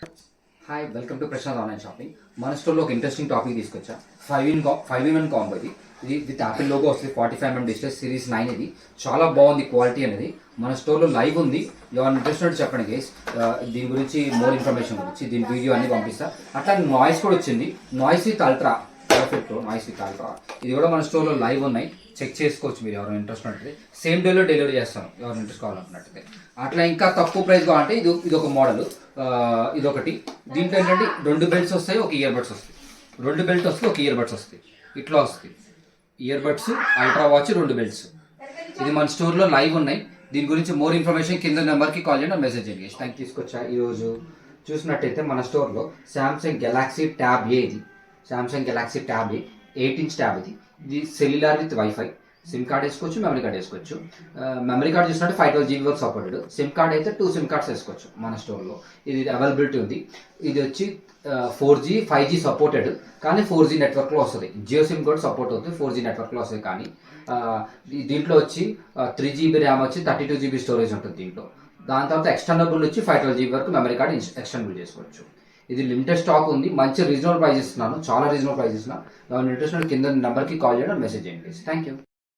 Hi, welcome to Prashanth online shopping. మన స్టోర్లో ఒక ఇంట్రెస్టింగ్ టాపిక్ తీసుకొచ్చా. 5 in 1 కాంబో ఇది విత్ యాపిల్ లోగో వస్తుంది. 45mm display series 9. ఇది చాలా బాగుంది క్వాలిటీ అనేది. మన స్టోర్లో లైవ్ ఉంది. ఎవరైనా ఇంట్రెస్ట్ ఉంటే చెప్పండి గైస్. దీని గురించి మోర్ ఇన్ఫర్మేషన్ గురించి దీని వీడియో అన్ని పంపిస్తా. అట్లా నాయిస్ కూడా వచ్చింది. Noise with ultra perfect. Noise with ultra ఇది కూడా మన స్టోర్లో లైవ్ ఉన్నాయి. చెక్ చేసుకోవచ్చు మీరు ఎవరైనా ఇంట్రెస్ట్ ఉంటే. సేమ్ డేలో డెలివరీ చేస్తాను ఎవరైనా ఇంట్రెస్ట్ కావాలనుకున్నట్టయితే. అట్లా ఇంకా తక్కువ ప్రైస్ కావాలంటే ఇది ఒక మోడల్. ఇదొకటి. దీంట్లో ఏంటంటే 2 బెల్ట్స్ వస్తాయి, ఒక ఇయర్ బడ్స్ వస్తాయి. 2 బెల్ట్ వస్తాయి, ఒక ఇయర్ బడ్స్ వస్తాయి. ఇట్లా వస్తాయి ear buds, ultra watch, 2 belts. ఇది మన స్టోర్లో లైవ్ ఉన్నాయి. దీని గురించి మోర్ ఇన్ఫర్మేషన్ కింద నెంబర్కి కాల్ చేయండి, మెసేజ్ చేయండి. థ్యాంక్ తీసుకొచ్చా. ఈరోజు చూసినట్టయితే మన స్టోర్లో శాంసంగ్ గెలాక్సీ ట్యాబ్ ఏ. ఇది శాంసంగ్ గెలాక్సీ ట్యాబ్ ఏ 8-inch ట్యాబ్. ఇది cellular with wifi. SIM card వేసుకోవచ్చు, మెమరీ కార్డ్ వేసుకోవచ్చు. మెమరీ కార్డ్ చూసినట్టు 512 GB వరకు సపోర్టెడ్. సిమ్ కార్డ్ అయితే 2 సిమ్ కార్డ్స్ వేసుకోవచ్చు మన స్టోర్లో. ఇది అవైలబిలిటీ ఉంది. ఇది వచ్చి 4G 5G సపోర్టెడ్, కానీ 4G నెట్వర్క్లో వస్తుంది. జియో సిమ్ కూడా సపోర్ట్ అవుతుంది, 4G నెట్వర్క్లో వస్తుంది. కానీ దీంట్లో వచ్చి 3GB ర్యామ్ వచ్చి 32 GB స్టోరేజ్ ఉంటుంది దీంట్లో. దాని తర్వాత ఎక్స్టర్నబుల్ వచ్చి 512 GB వరకు మెమరీ కార్డ్ ఎక్స్టర్నబుల్ చేసుకోవచ్చు. ఇది లిమిటెడ్ స్టాక్ ఉంది. మంచి రీజనబుల్ ప్రైస్ ఇస్తున్నాను, చాలా రీజనబుల్ ప్రైస్ ఇస్తున్నాను. ఇంట్రెస్ట్ కింద నెంబర్కి కాల్ చేయడం, మెసేజ్ చేయండి. Thank you.